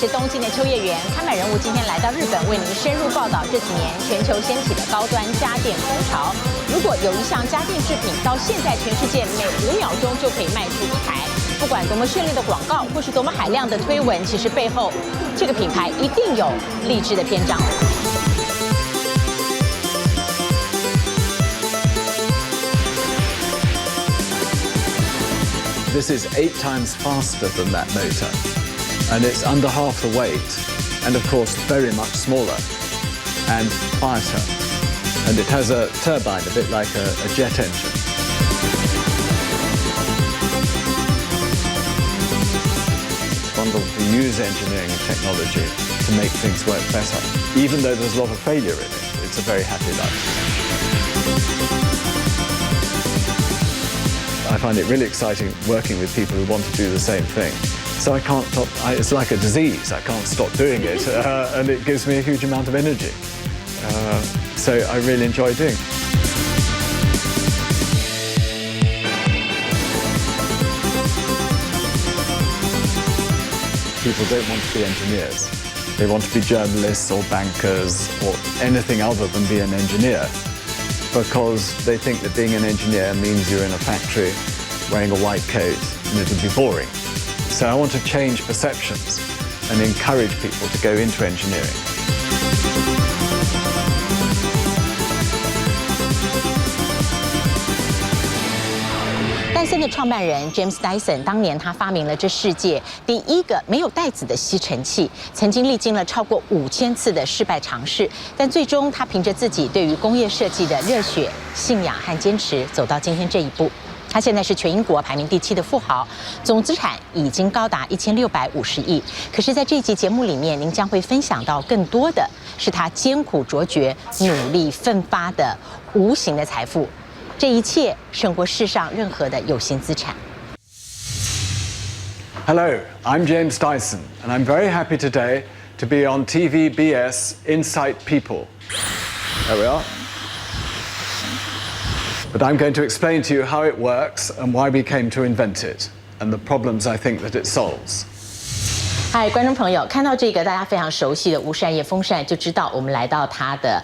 是东京的秋叶原。看板人物今天来到日本，为您深入报道这几年全球掀起的高端家电风潮。如果有一项家电制品到现在全世界每5秒钟就可以卖出一台，不管多么绚丽的广告，或是多么海量的推文，其实背后这个品牌一定有励志的篇章。 This is 8 times faster than that motor, and it's under half the weight, and of course very much smaller and quieter. And it has a turbine, a bit like a jet engine. It's wonderful to use engineering and technology to make things work better. Even though there's a lot of failure in it, it's a very happy life. I find it really exciting working with people who want to do the same thing. So I can't stop, it's like a disease, I can't stop doing it, and it gives me a huge amount of energy. So I really enjoy doing it. People don't want to be engineers. They want to be journalists or bankers or anything other than be an engineer, because they think that being an engineer means you're in a factory wearing a white coat and it'll be boring. So I want to change perceptions and encourage people to go into engineering. Dyson 的创办人 James Dyson 当年他发明了这世界第一个没有带子的吸尘器，曾经历经了超过5000次的失败尝试，但最终他凭着自己对于工业设计的热血、信仰和坚持，走到今天这一步。他现在是全英国排名第7的富豪，总资产已经高达1650亿。可是，在这一集节目里面，您将会分享到更多的是他艰苦卓绝、努力奋发的无形的财富。 这一切胜过世上任何的有形资产。 Hello, I'm James Dyson, and I'm very happy today to be on TVBS Insight People. There we are. But I'm going to explain to you how it works and why we came to invent it, and the problems I think that it solves. 嗨，观众朋友，看到这个大家非常熟悉的无扇叶风扇，就知道我们来到它的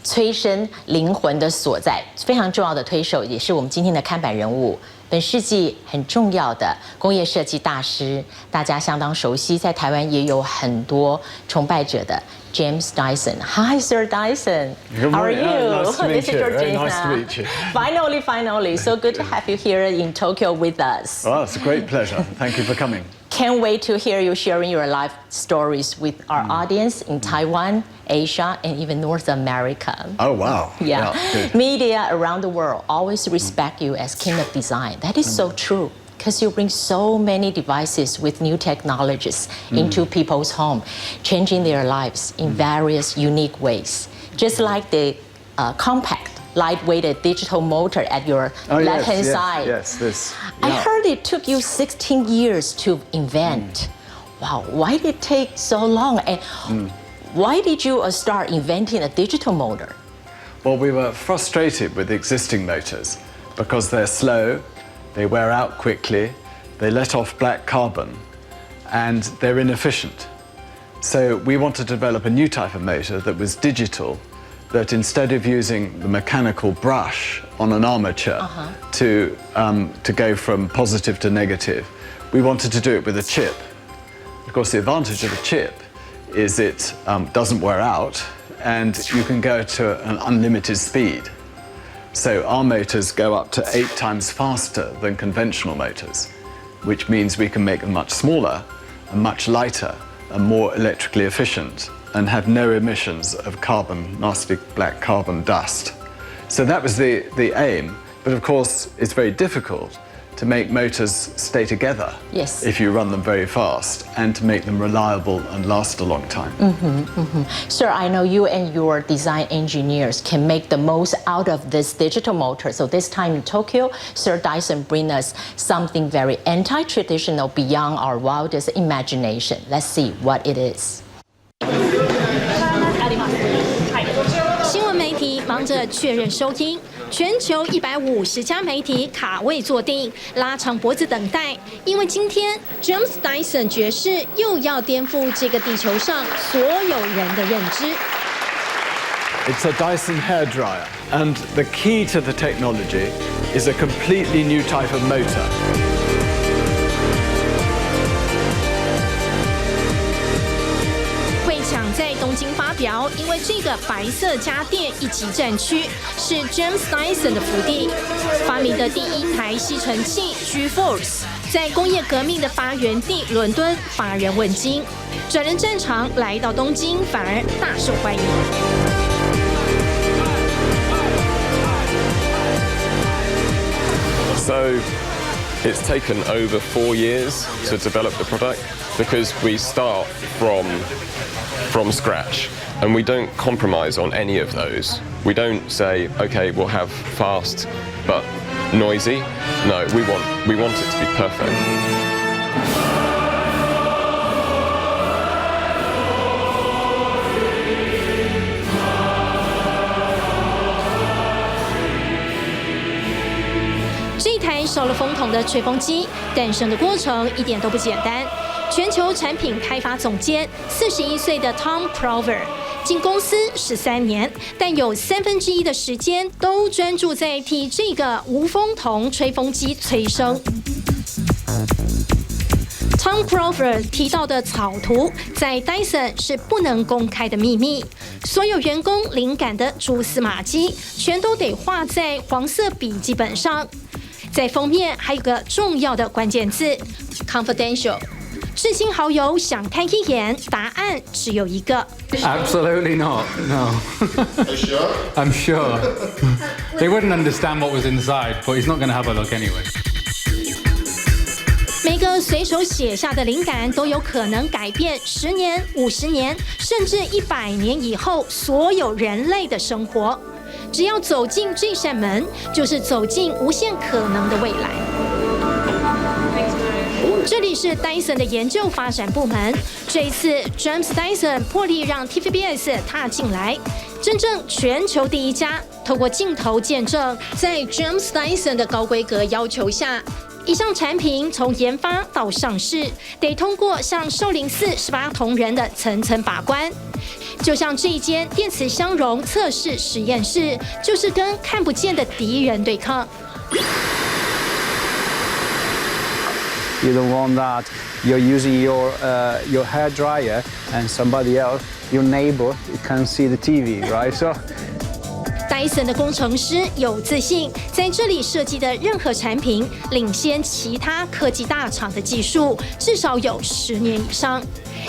催生灵魂的所在，非常重要的推手，也是我们今天的看板人物。本世纪很重要的工业设计大师，大家相当熟悉，在台湾也有很多崇拜者的 James Dyson. Hi, Sir Dyson. Good morning. How are you? Nice to meet This is you. Very Georgina. nice to meet you. Finally, so good to have you here in Tokyo with us. Well, it's a great pleasure. Thank you for coming. Can't wait to hear you sharing your life stories with our audience in Taiwan, Asia, and even North America. Oh, wow. Yeah. Good. Media around the world always respect you as king of design. That is so true, because you bring so many devices with new technologies into people's home, changing their lives in various unique ways. Just like the compact, lightweighted digital motor at your left-hand side. Yes, this. I heard it took you 16 years to invent. Wow, why did it take so long? And why did you start inventing a digital motor? Well, we were frustrated with existing motors because they're slow, they wear out quickly, they let off black carbon, and they're inefficient. So we wanted to develop a new type of motor that was digital, that instead of using the mechanical brush on an armature to go from positive to negative, we wanted to do it with a chip. Of course, the advantage of a chip is it doesn't wear out, and you can go to an unlimited speed. So our motors go up to 8 times faster than conventional motors, which means we can make them much smaller and much lighter and more electrically efficient, and have no emissions of carbon, nasty black carbon dust. So that was the aim, but of course it's very difficult to make motors stay together if you run them very fast, and to make them reliable and last a long time. Sir, I know you and your design engineers can make the most out of this digital motor. So this time in Tokyo, Sir Dyson bring us something very anti-traditional, beyond our wildest imagination. Let's see what it is. 新闻媒体忙着确认收听，全球150家媒体卡位坐定，拉长脖子等待，因为今天 James Dyson 爵士又要颠覆这个地球上所有人的认知。It's a Dyson hairdryer, and the key to the technology is a completely new type of motor. 会抢在东京发表，因为这个白色家电一级战区是 James Dyson 的福地，发明的第一台吸尘器 G-Force， 在工业革命的发源地伦敦乏人问津，转任战场来到东京反而大受欢迎。So it's taken over 4 years to develop the product because we start from scratch and we don't compromise on any of those. We don't say, okay, we'll have fast but noisy. No, we want it to be perfect.这台少了风筒的吹风机诞生的过程一点都不简单。全球产品开发总监41岁的 Tom Prover 进公司13年，但有1/3的时间都专注在替这个无风筒吹风机催生。Tom Prover 提到的草图在 Dyson 是不能公开的秘密，所有员工灵感的蛛丝马迹全都得画在黄色笔记本上。在封面还有个重要的关键字 confidential， 至亲好友想看一眼，答案只有一个。Absolutely not. No. Are you sure? I'm sure. They wouldn't understand what was inside, but he's not going to have a look anyway. 每个随手写下的灵感都有可能改变10年、50年，甚至100年以后所有人类的生活。只要走进这扇门，就是走进无限可能的未来。这里是 Dyson 的研究发展部门。这一次 James Dyson 破例让 TVBS 踏进来，真正全球第一家，透过镜头见证，在 James Dyson 的高规格要求下，一项产品从研发到上市，得通过像少林寺18铜人的层层把关。就像这一间电磁相容测试实验室，就是跟看不见的敌人对抗。You don't want that you're using your hair dryer and somebody else, your neighbor, can see the TV, right? So. Dyson 的工程师有自信，在这里设计的任何产品领先其他科技大厂的技术，至少有10年以上，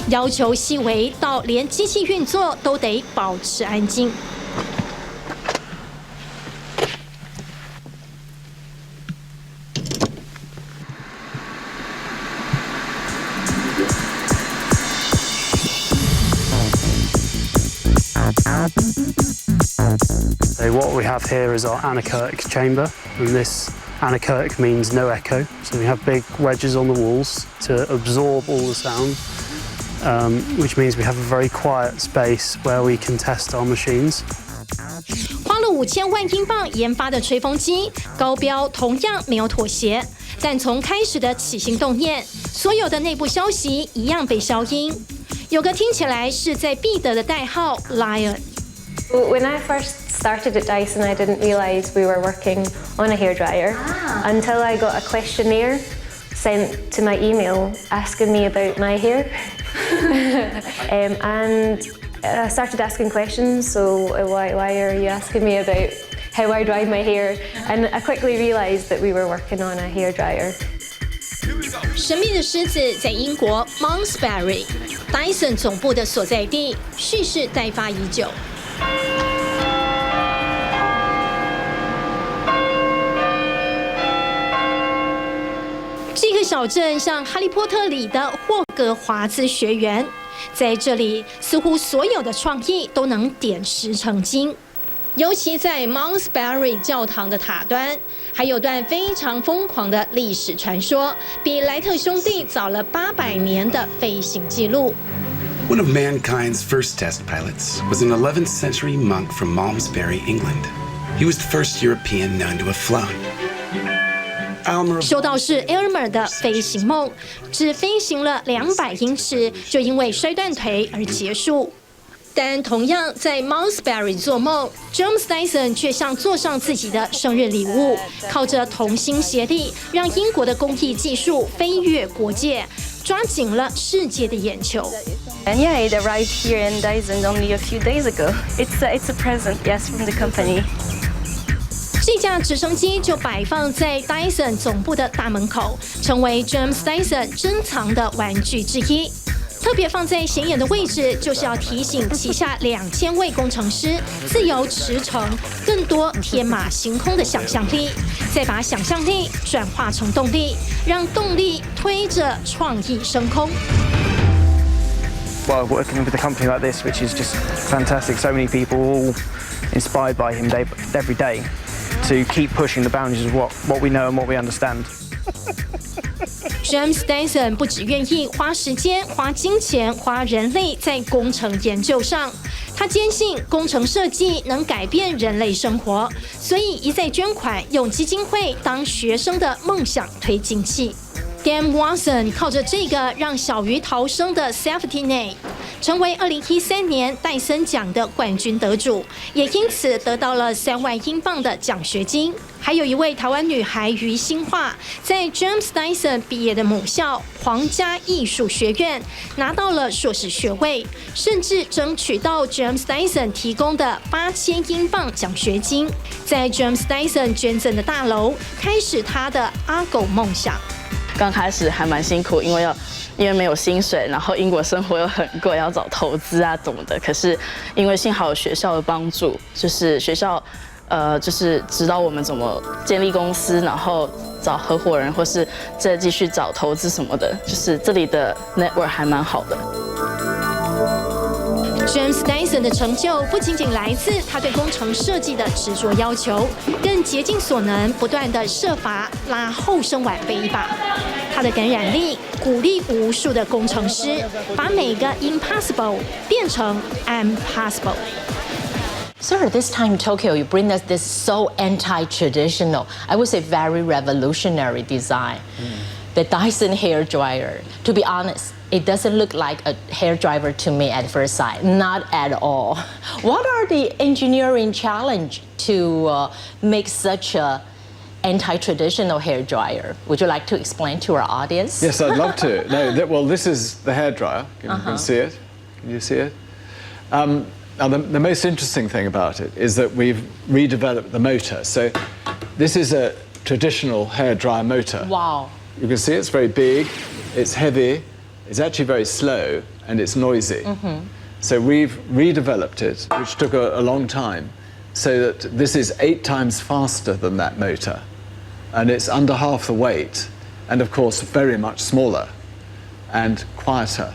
要求细微到连机器运作都得保持安静。So what we have here is our anechoic chamber, and this anechoic means no echo. So we have big wedges on the walls to absorb all the sound, which means we have a very quiet space where we can test our machines. 花了5000万英镑研发的吹风机，高标同样没有妥协，但从开始的起心动念，所有的内部消息一样被消音。有个听起来是在必得的代号 Lion。 When I first started at Dyson, I didn't realise we were working on a hairdryer until I got a questionnaire sent to my email asking me about my hair. And I started asking questions, so why are you asking me about how I dry my hair? And I quickly realised that we were working on a hairdryer. 神秘的狮子在英国 Malmesbury， Dyson 总部的所在地，蓄势待发已久。这个小镇像《哈利波特》里的霍格华兹学园，在这里似乎所有的创意都能点石成金。尤其在 Malmesbury 教堂的塔端，还有段非常疯狂的历史传说，比莱特兄弟早了800年的飞行记录。 One of mankind's first test pilots was an 11th century monk from Malmesbury, England. He was the first European known to have flown. 修道士 Elmer 的飞行梦，只飞行了200英尺，就因为摔断腿而结束。但同样在 Mossbury 做梦 ，James Dyson 却像做上自己的生日礼物，靠着同心协力，让英国的工艺技术飞越国界，抓紧了世界的眼球。And yeah, it arrived here in Dyson only a few days ago. It's a present, yes, from the company. 这架直升机就摆放在 Dyson 总部的大门口，成为 James Dyson 珍藏的玩具之一。特别放在显眼的位置，就是要提醒旗下2000位工程师自由驰骋，更多天马行空的想象力，再把想象力转化成动力，让动力推着创意升空。Well, working with a company like this, which is just fantastic, so many people all inspired by him every day to keep pushing the boundaries of what we know and what we understand. James Dyson 不只愿意花时间、花金钱、花人力在工程研究上，他坚信工程设计能改变人类生活，所以一再捐款，用基金会当学生的梦想推进器。Dan Watson 靠着这个让小鱼逃生的 safety net， 成为2013年戴森奖的冠军得主，也因此得到了3万英镑的奖学金。还有一位台湾女孩于欣桦，在 James Dyson 毕业的母校皇家艺术学院拿到了硕士学位，甚至争取到 James Dyson 提供的8000英镑奖学金，在 James Dyson 捐赠的大楼开始他的阿狗梦想。刚开始还蛮辛苦，因为没有薪水，然后英国生活又很贵，要找投资啊怎么的。可是因为幸好有学校的帮助，就是学校就是指导我们怎么建立公司，然后找合伙人，或是再继续找投资什么的。就是这里的 network 还蛮好的。James Dyson 的成就不仅仅来自他对工程设计的执着要求，更竭尽所能，不断地设法拉后生晚辈一把。他的感染力鼓励无数的工程师，把每个 impossible 变成 impossible。Sir, this time in Tokyo, you bring us this so anti-traditional, I would say very revolutionary design. The Dyson hair dryer. To be honest, it doesn't look like a hairdryer to me at first sight, not at all. What are the engineering challenge to make such a anti-traditional hairdryer? Would you like to explain to our audience? Yes, I'd love to. Well, this is the hairdryer. You can see it. Can you see it? Now, the most interesting thing about it is that we've redeveloped the motor. So this is a traditional hairdryer motor. Wow. You can see it's very big, it's heavy, it's actually very slow, and it's noisy. So we've redeveloped it, which took a long time, so that this is 8 times faster than that motor. And it's under half the weight, and of course very much smaller and quieter.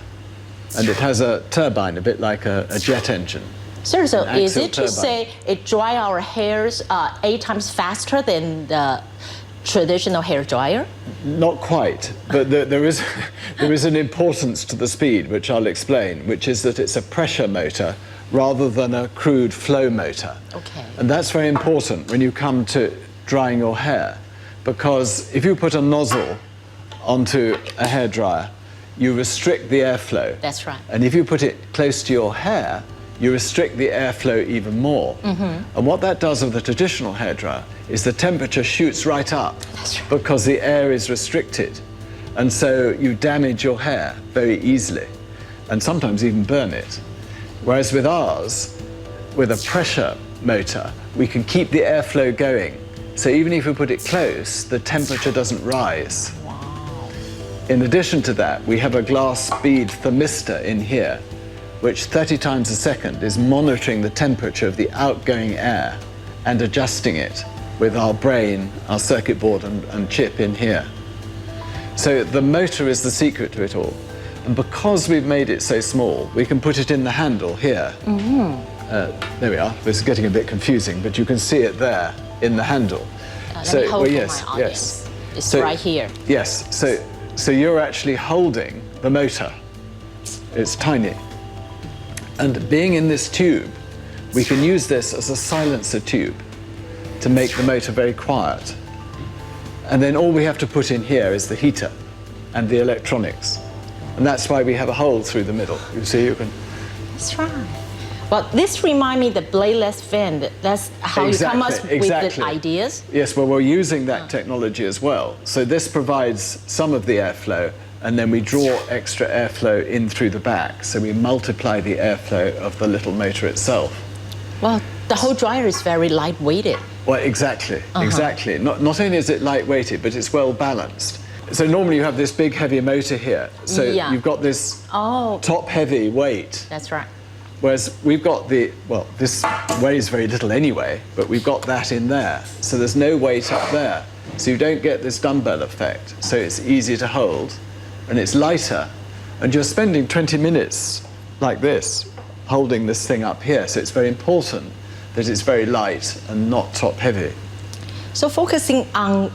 And it has a turbine, a bit like a jet engine. Sir, so An is axial it to turbine. say it dry our hairs 8 times faster than the traditional hair dryer? Not quite, but there is an importance to the speed, which I'll explain, which is that it's a pressure motor rather than a crude flow motor. Okay. And that's very important when you come to drying your hair, because if you put a nozzle onto a hairdryer, you restrict the airflow. That's right. And if you put it close to your hair, you restrict the airflow even more. And what that does with the traditional hairdryer is the temperature shoots right up because the air is restricted. And so you damage your hair very easily and sometimes even burn it. Whereas with ours, with a pressure motor, we can keep the airflow going. So even if we put it close, the temperature doesn't rise. In addition to that, we have a glass bead thermistor in here, which 30 times a second is monitoring the temperature of the outgoing air and adjusting it with our brain, our circuit board and chip in here. So the motor is the secret to it all. And because we've made it so small, we can put it in the handle here. There we are. This is getting a bit confusing, but you can see it there in the handle. Let me hold for my audience. It's right here. Yes. So you're actually holding the motor. It's tiny. And being in this tube, we can use this as a silencer tube. to make the motor very quiet. And then all we have to put in here is the heater and the electronics. And that's why we have a hole through the middle. You see, you can... That's right. Well, this reminds me the bladeless fan. That's how you come up with the ideas? Yes, well, we're using that technology as well. So this provides some of the airflow, and then we draw extra airflow in through the back. So we multiply the airflow of the little motor itself. Well, the whole dryer is very light-weighted. Well, exactly, exactly. Not only is it light-weighted, but it's well balanced. So normally you have this big heavy motor here. So you've got this top heavy weight. That's right. Whereas we've got this weighs very little anyway, but we've got that in there. So there's no weight up there. So you don't get this dumbbell effect. So it's easy to hold, and it's lighter. And you're spending 20 minutes like this, holding this thing up here. So it's very important that it's very light and not top heavy. So focusing on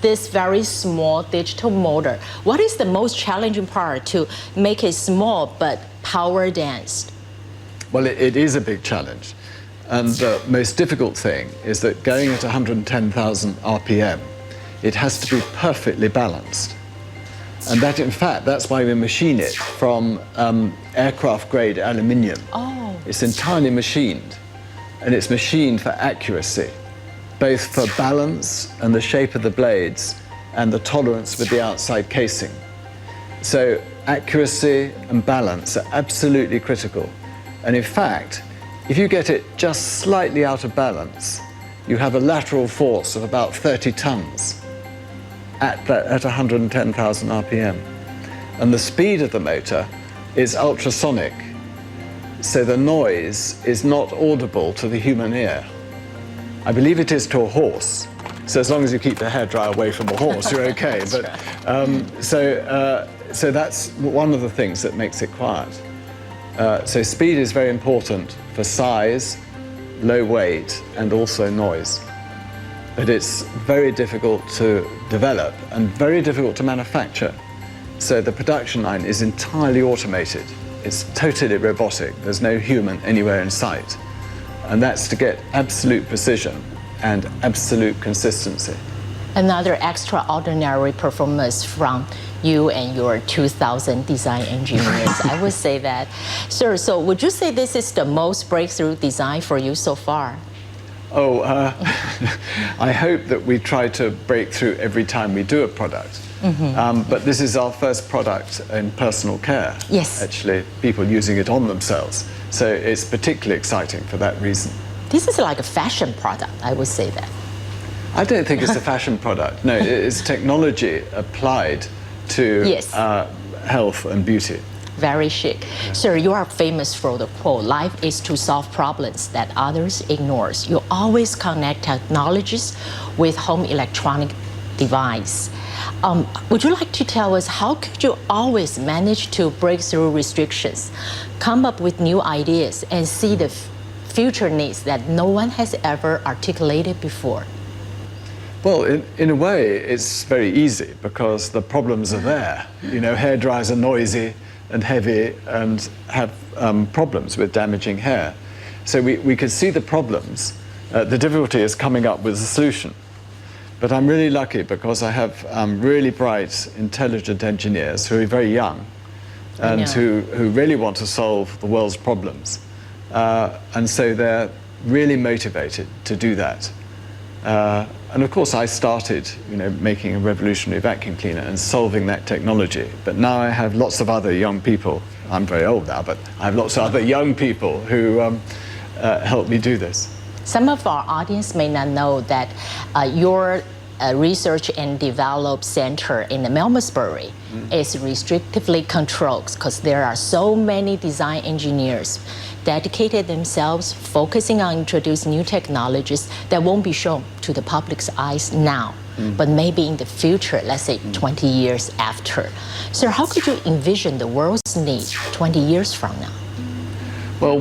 this very small digital motor, what is the most challenging part to make it small but power dense? Well, it is a big challenge. And the most difficult thing is that going at 110,000 RPM, it has to be perfectly balanced. And that, in fact, that's why we machine it from aircraft-grade aluminium. Oh. It's entirely machined, and it's machined for accuracy, both for balance and the shape of the blades and the tolerance with the outside casing. So accuracy and balance are absolutely critical. And in fact, if you get it just slightly out of balance, you have a lateral force of about 30 tons at 110,000 RPM. And the speed of the motor is ultrasonic, so the noise is not audible to the human ear. I believe it is to a horse. So as long as you keep the hairdryer away from the horse, you're okay. So that's one of the things that makes it quiet. So speed is very important for size, low weight, and also noise. But it's very difficult to develop and very difficult to manufacture. So the production line is entirely automated. It's totally robotic. There's no human anywhere in sight. And that's to get absolute precision and absolute consistency. Another extraordinary performance from you and your 2,000 design engineers. I would say that. Sir, so would you say this is the most breakthrough design for you so far? Oh, I hope that we try to break through every time we do a product. But this is our first product in personal care. Yes. Actually, people using it on themselves. So it's particularly exciting for that reason. This is like a fashion product, I would say that. I don't think it's a fashion product. No, it's technology applied to health and beauty. Very chic. Sir, you are famous for the quote, life is to solve problems that others ignore. You always connect technologies with home electronic device. Would you like to tell us how could you always manage to break through restrictions, come up with new ideas, and see the future needs that no one has ever articulated before? Well, in a way, it's very easy because the problems are there. You know, hair dryers are noisy and heavy and have problems with damaging hair. So we could see the problems. The difficulty is coming up with a solution. But I'm really lucky because I have really bright, intelligent engineers who are very young and who really want to solve the world's problems. And so they're really motivated to do that. And of course, I started, making a revolutionary vacuum cleaner and solving that technology. But now I have lots of other young people. I'm very old now, but I have lots of other young people who help me do this. Some of our audience may not know that your research and develop center in Melbourne is restrictively controlled because there are so many design engineers dedicated themselves, focusing on introducing new technologies that won't be shown to the public's eyes now, but maybe in the future, let's say 20 years after. So how could you envision the world's need 20 years from now? Well,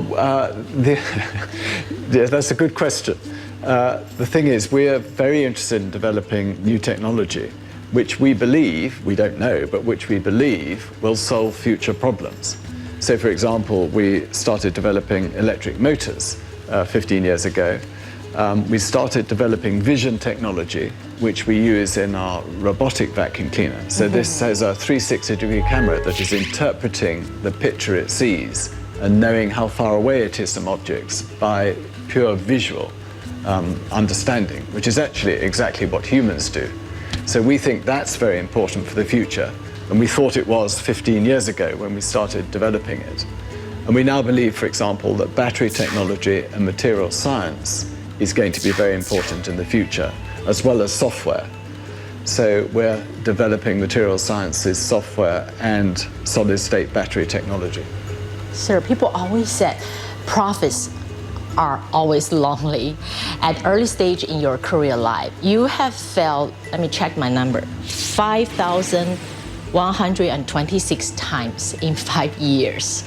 that's a good question. The thing is, we are very interested in developing new technology, which we believe, we don't know, but which we believe will solve future problems. So, for example, we started developing electric motors 15 years ago, we started developing vision technology, which we use in our robotic vacuum cleaner. So this has a 360-degree camera that is interpreting the picture it sees and knowing how far away it is from objects by pure visual understanding, which is actually exactly what humans do. So we think that's very important for the future, and we thought it was 15 years ago when we started developing it. And we now believe, for example, that battery technology and material science is going to be very important in the future, as well as software. So we're developing material sciences, software, and solid-state battery technology. Sir, people always said profits are always lonely. At early stage in your career life, you have failed, let me check my number, 5,126 times in 5 years.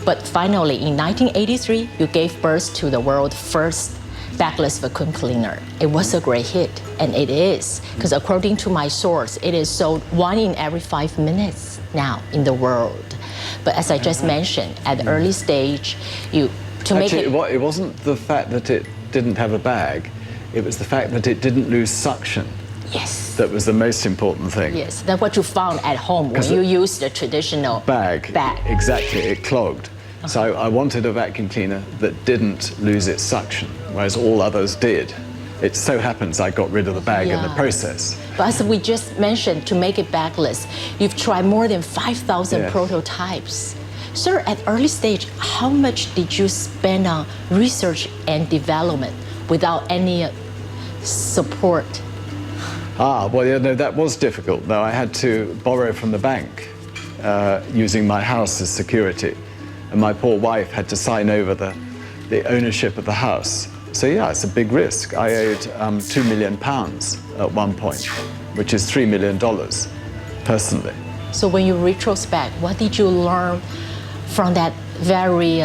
But finally, in 1983, you gave birth to the world's first backless vacuum cleaner. It was a great hit, and it is, because according to my source, it is sold 1 in every 5 minutes now in the world. But as I just mentioned, at the early stage, it wasn't the fact that it didn't have a bag, it was the fact that it didn't lose suction. Yes. That was the most important thing. Yes, that's what you found at home when you used the traditional bag. Exactly, it clogged. So I wanted a vacuum cleaner that didn't lose its suction, whereas all others did. It so happens I got rid of the bag in the process. But as we just mentioned, to make it backless, you've tried more than 5,000 prototypes. Sir, at early stage, how much did you spend on research and development without any support? Well, yeah, no, that was difficult. No, I had to borrow from the bank using my house as security. And my poor wife had to sign over the ownership of the house. So yeah, it's a big risk. I owed £2 million at one point, which is $3 million personally. So when you retrospect, what did you learn from that very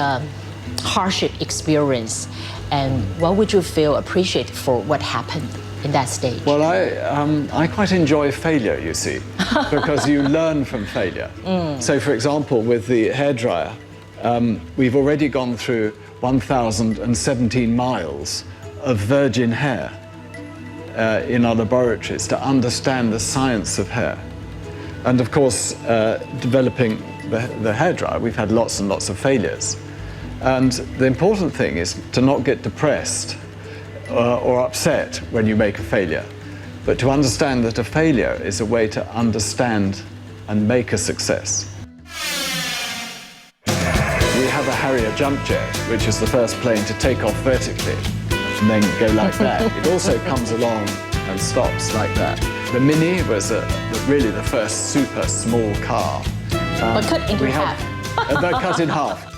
hardship experience? And what would you feel appreciated for what happened in that stage? Well, I quite enjoy failure, you see, because you learn from failure. So for example, with the hairdryer, we've already gone through 1,017 miles of virgin hair in our laboratories to understand the science of hair. And of course, developing the hairdryer, we've had lots and lots of failures. And the important thing is to not get depressed or upset when you make a failure, but to understand that a failure is a way to understand and make a success. We have a Harrier jump jet, which is the first plane to take off vertically and then go like that. It also comes along and stops like that. The Mini was really the first super small car. But cut into half. They're cut in half.